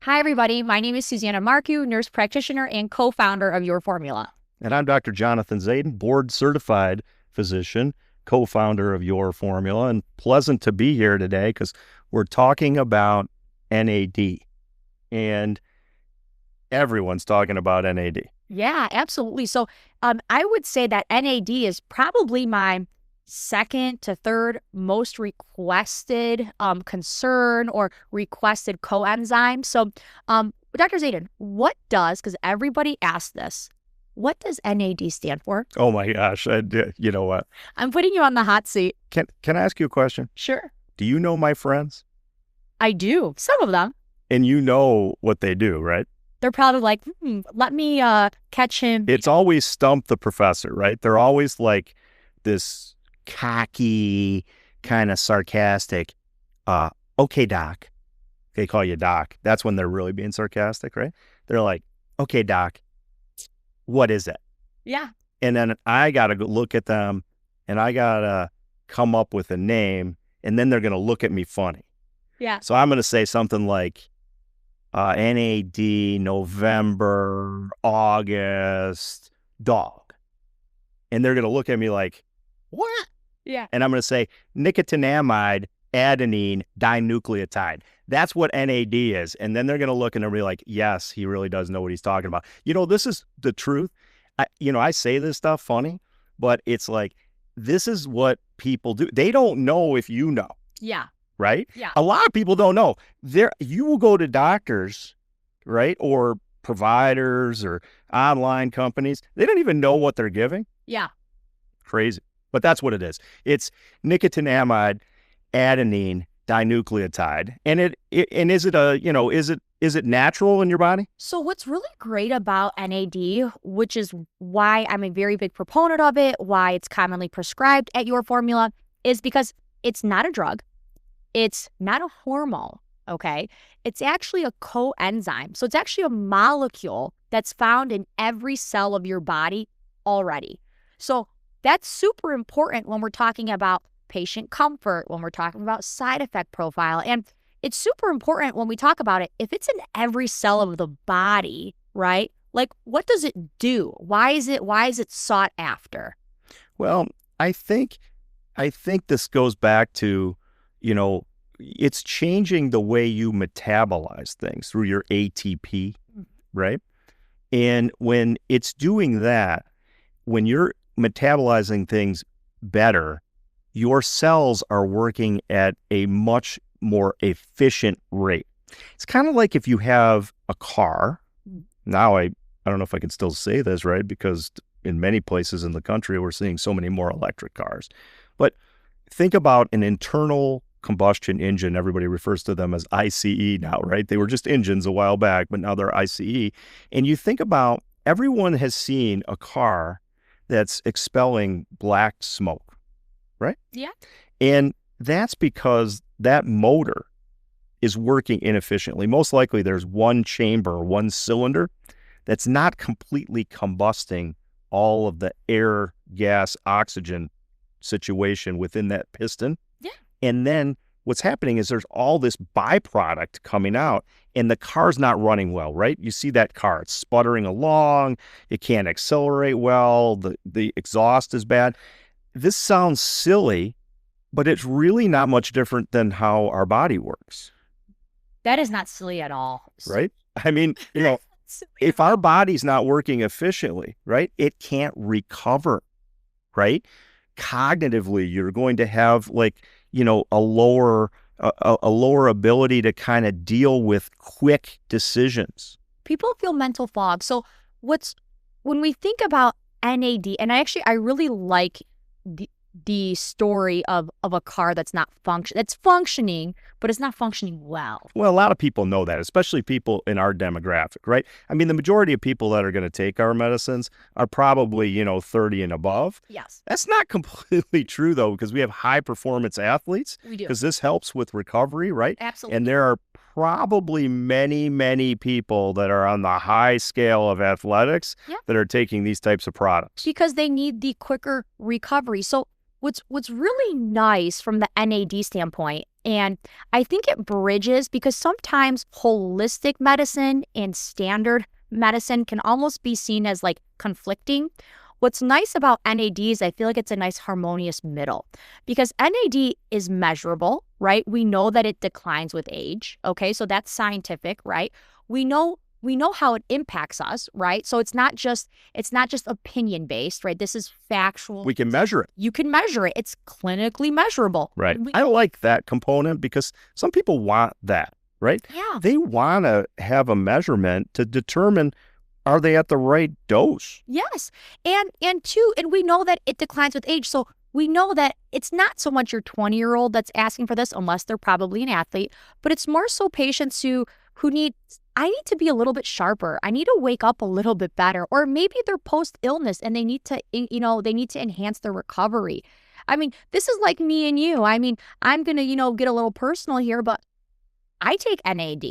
Hi, everybody. My name is Suzana Marku, nurse practitioner and co-founder of Your Formula. And I'm Dr. Jonathan Zaidan, board-certified physician, co-founder of Your Formula, and pleasant to be here today because we're talking about NAD, and everyone's talking about NAD. Yeah, absolutely. So I would say that NAD is probably my second to third most requested concern or requested coenzyme. So Dr. Zaidan, because everybody asks this, what does NAD stand for? Oh my gosh, you know what? I'm putting you on the hot seat. Can I ask you a question? Sure. Do you know my friends? I do. Some of them. And you know what they do, right? They're probably like, let me catch him. It's always stump the professor, right? They're always like this cocky, kind of sarcastic, okay, doc. They call you doc. That's when they're really being sarcastic, right? They're like, okay, doc, what is it? Yeah. And then I got to look at them and I got to come up with a name, and then they're going to look at me funny. Yeah. So I'm going to say something like NAD, November, August, dog. And they're going to look at me like, what? Yeah. And I'm going to say nicotinamide, adenine, dinucleotide. That's what NAD is. And then they're going to look and they'll be like, yes, he really does know what he's talking about. You know, this is the truth. I say this stuff funny, but it's like, this is what people do. They don't know if you know. Yeah. Right? Yeah. A lot of people don't know. You will go to doctors, right? Or providers or online companies. They don't even know what they're giving. Yeah. Crazy. But that's what it is. It's nicotinamide, adenine, dinucleotide. And is it natural in your body? So what's really great about NAD, which is why I'm a very big proponent of it, why it's commonly prescribed at Your Formula, is because it's not a drug. It's not a hormone, okay? It's actually a coenzyme. So it's actually a molecule that's found in every cell of your body already. So that's super important when we're talking about patient comfort, when we're talking about side effect profile. And it's super important when we talk about it. If it's in every cell of the body, right? Like, what does it do? Why is it sought after? Well, I think this goes back to, it's changing the way you metabolize things through your ATP, right? And when it's doing that, when you're metabolizing things better, your cells are working at a much more efficient rate. It's kind of like if you have a car. Now, I don't know if I can still say this, right? Because in many places in the country, we're seeing so many more electric cars. But think about an internal combustion engine. Everybody refers to them as ICE now, right? They were just engines a while back, but now they're ICE. And you think about, everyone has seen a car that's expelling black smoke, right? Yeah. And that's because that motor is working inefficiently. Most likely there's one chamber, one cylinder that's not completely combusting all of the air, gas, oxygen situation within that piston. Yeah. And then what's happening is there's all this byproduct coming out, and the car's not running well, right? You see that car, it's sputtering along, it can't accelerate well, the exhaust is bad. This sounds silly, but it's really not much different than how our body works. That is not silly at all. Right? I mean, if our body's not working efficiently, right, it can't recover, right? Cognitively, you're going to have a lower ability to kind of deal with quick decisions. People feel mental fog. So when we think about NAD, and I really like the story of a car that's functioning, but it's not functioning well. Well, a lot of people know that, especially people in our demographic, right? I mean, the majority of people that are going to take our medicines are probably, 30 and above. Yes. That's not completely true, though, because we have high performance athletes. We do. Because this helps with recovery, right? Absolutely. And there are probably many, many people that are on the high scale of athletics that are taking these types of products. Because they need the quicker recovery. So what's really nice from the NAD standpoint And I think it bridges, because sometimes holistic medicine and standard medicine can almost be seen as like conflicting. What's nice about NAD is I feel like it's a nice harmonious middle, because NAD is measurable, right? We know that it declines with age. Okay, so that's scientific, right? We know how it impacts us, right? So it's not just opinion based, right? This is factual. We can measure it. You can measure it. It's clinically measurable. Right. I like that component because some people want that, right? Yeah. They want to have a measurement to determine, are they at the right dose? Yes. And we know that it declines with age. So we know that it's not so much your 20-year-old that's asking for this, unless they're probably an athlete, but it's more so patients who need, I need to be a little bit sharper. I need to wake up a little bit better. Or maybe they're post-illness and they need to, they need to enhance their recovery. I mean, this is like me and you. I mean, I'm going to, get a little personal here, but I take NAD.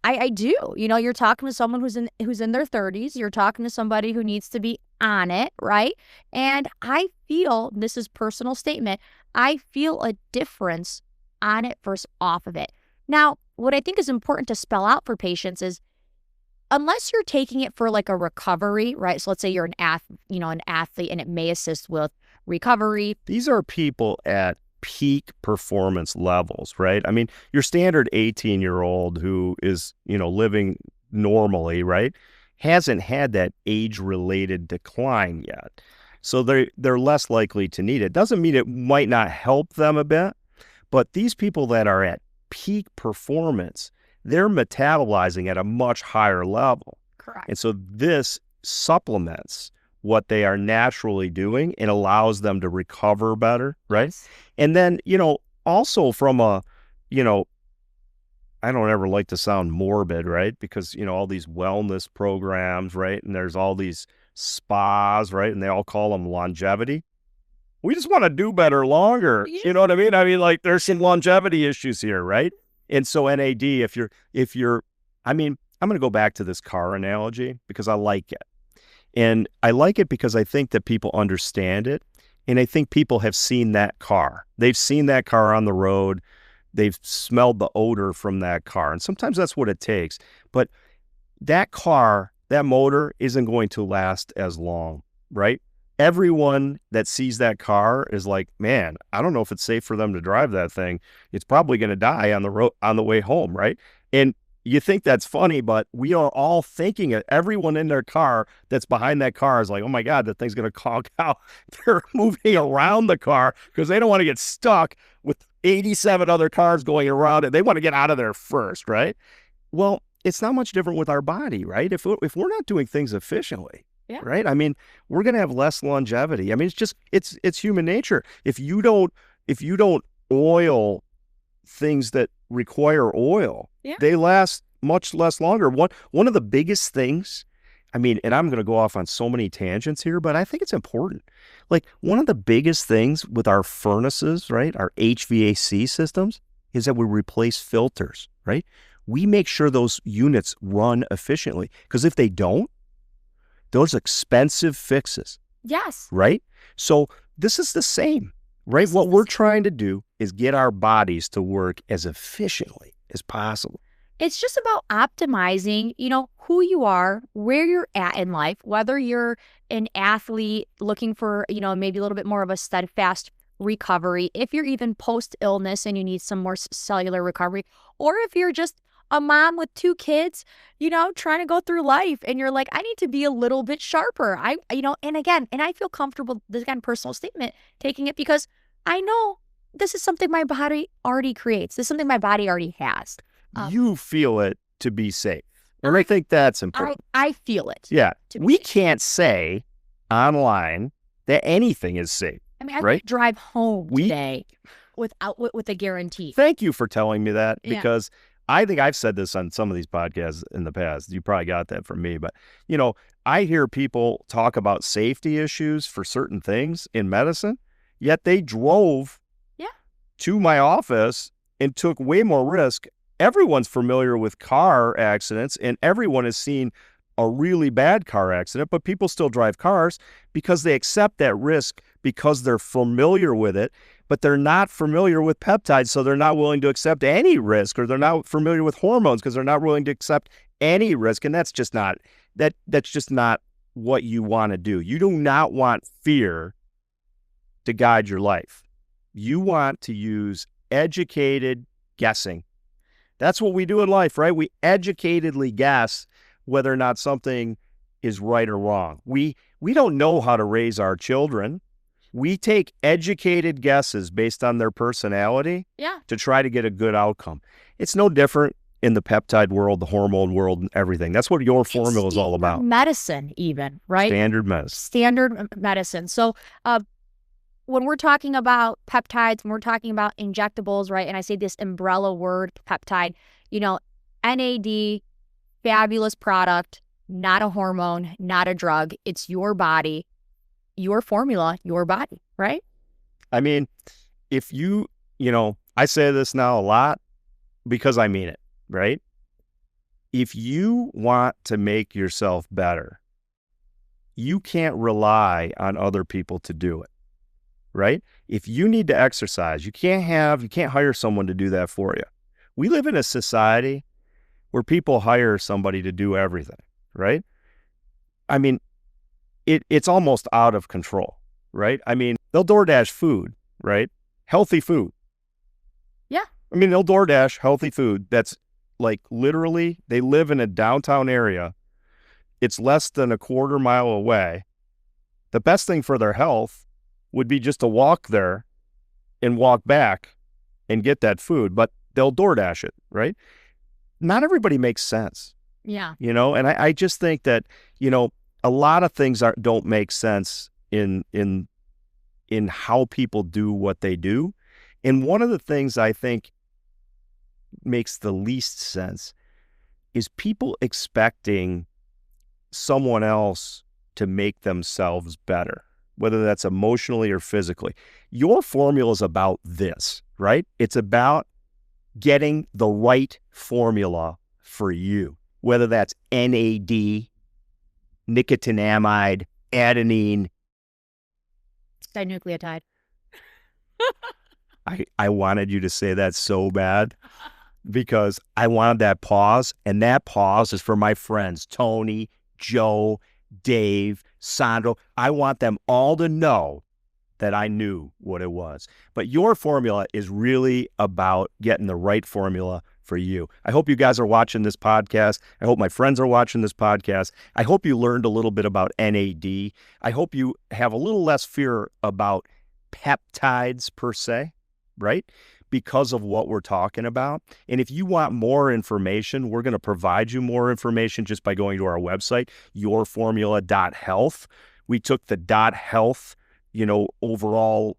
I do. You're talking to someone who's in their 30s. You're talking to somebody who needs to be on it, right? And I feel, this is personal statement, I feel a difference on it versus off of it. Now, what I think is important to spell out for patients is, unless you're taking it for like a recovery, right? So let's say you're an athlete and it may assist with recovery. These are people at peak performance levels, right? I mean, your standard 18-year-old who is, living normally, right, hasn't had that age-related decline yet. So they're less likely to need it. Doesn't mean it might not help them a bit, but these people that are at peak performance, they're metabolizing at a much higher level. Correct. And so this supplements what they are naturally doing and allows them to recover better, right? Yes. And then, also from a, I don't ever like to sound morbid, right? Because, all these wellness programs, right? And there's all these spas, right? And they all call them longevity. We just want to do better longer. Yeah. You know what I mean? I mean, like, there's some longevity issues here, right? And so NAD, if you're, I mean, I'm going to go back to this car analogy because I like it. And I like it because I think that people understand it. And I think people have seen that car. They've seen that car on the road. They've smelled the odor from that car. And sometimes that's what it takes. But that car, that motor isn't going to last as long, right? Everyone that sees that car is like, man, I don't know if it's safe for them to drive that thing. It's probably going to die on the road on the way home, right? And you think that's funny, but we are all thinking it. Everyone in their car that's behind that car is like, oh my God, that thing's going to conk out. They're moving around the car because they don't want to get stuck with 87 other cars going around it. They want to get out of there first, right? Well, it's not much different with our body, right? If we're not doing things efficiently, yeah, right? I mean, we're going to have less longevity. I mean, it's human nature. If you don't oil things that require oil, yeah, they last much less longer. One of the biggest things, I mean, and I'm going to go off on so many tangents here, but I think it's important. Like, one of the biggest things with our furnaces, right, our HVAC systems, is that we replace filters, right? We make sure those units run efficiently, because if they don't, those expensive fixes. Yes. Right? So this is the same, right? What we're trying to do is get our bodies to work as efficiently as possible. It's just about optimizing, who you are, where you're at in life, whether you're an athlete looking for, maybe a little bit more of a steadfast recovery, if you're even post-illness and you need some more cellular recovery, or if you're just a mom with 2 kids, trying to go through life and you're like, I need to be a little bit sharper. And I feel comfortable, this again, personal statement, taking it because I know this is something my body already creates. This is something my body already has. You feel it to be safe. And I think that's important. I feel it. Yeah. We can't say online that anything is safe. I mean, I right? could drive home today with a guarantee. Thank you for telling me that, because I think I've said this on some of these podcasts in the past. You probably got that from me. But, I hear people talk about safety issues for certain things in medicine, yet they drove to my office and took way more risk. Everyone's familiar with car accidents, and everyone has seen a really bad car accident, but people still drive cars because they accept that risk because they're familiar with it. but they're not familiar with peptides, so they're not willing to accept any risk, or they're not familiar with hormones because they're not willing to accept any risk. And that's just not what you want to do. You do not want fear to guide your life. You want to use educated guessing. That's what we do in life, right? We educatedly guess whether or not something is right or wrong. We don't know how to raise our children. We take educated guesses based on their personality to try to get a good outcome. It's no different in the peptide world, the hormone world, and everything. That's what your formula is all about. Medicine even, right? Standard medicine. Standard medicine. So when we're talking about peptides, when we're talking about injectables, right, and I say this umbrella word, peptide, NAD, fabulous product, not a hormone, not a drug. It's your body, your formula, your body, right? I mean, if I say this now a lot because I mean it, right? If you want to make yourself better, you can't rely on other people to do it, right? If you need to exercise, you can't hire someone to do that for you. We live in a society where people hire somebody to do everything, right? I mean, it's almost out of control, right? I mean, they'll DoorDash food, right? Healthy food. Yeah. I mean, they'll DoorDash healthy food that's like literally, they live in a downtown area. It's less than a quarter mile away. The best thing for their health would be just to walk there and walk back and get that food, but they'll DoorDash it, right? Not everybody makes sense. Yeah. And I just think that, a lot of things don't make sense in how people do what they do. And one of the things I think makes the least sense is people expecting someone else to make themselves better, whether that's emotionally or physically. Your formula is about this, right? It's about getting the right formula for you, whether that's NAD, nicotinamide, adenine. Dinucleotide. I wanted you to say that so bad because I wanted that pause, and that pause is for my friends, Tony, Joe, Dave, Sandro. I want them all to know that I knew what it was. But your formula is really about getting the right formula for you. I hope you guys are watching this podcast. I hope my friends are watching this podcast. I hope you learned a little bit about NAD. I hope you have a little less fear about peptides per se, right? Because of what we're talking about. And if you want more information, we're going to provide you more information just by going to our website, yourformula.health. We took the .health, overall,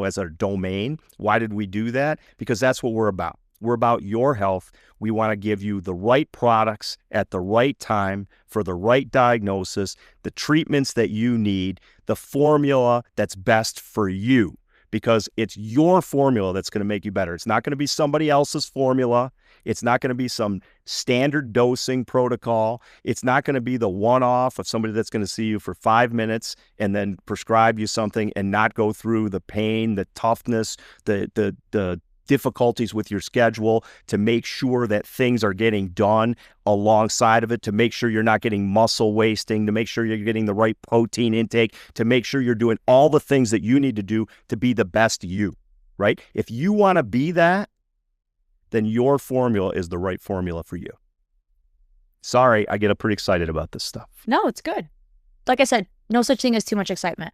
as a domain. Why did we do that? Because that's what we're about. We're about your health. We want to give you the right products at the right time for the right diagnosis, the treatments that you need, the formula that's best for you, because it's your formula that's going to make you better. It's not going to be somebody else's formula. It's not going to be some standard dosing protocol. It's not going to be the one-off of somebody that's going to see you for 5 minutes and then prescribe you something and not go through the pain, the toughness, the difficulties with your schedule to make sure that things are getting done alongside of it, to make sure you're not getting muscle wasting, to make sure you're getting the right protein intake, to make sure you're doing all the things that you need to do to be the best you, right? If you want to be that, then your formula is the right formula for you. Sorry, I get pretty excited about this stuff. No, it's good. Like I said, no such thing as too much excitement.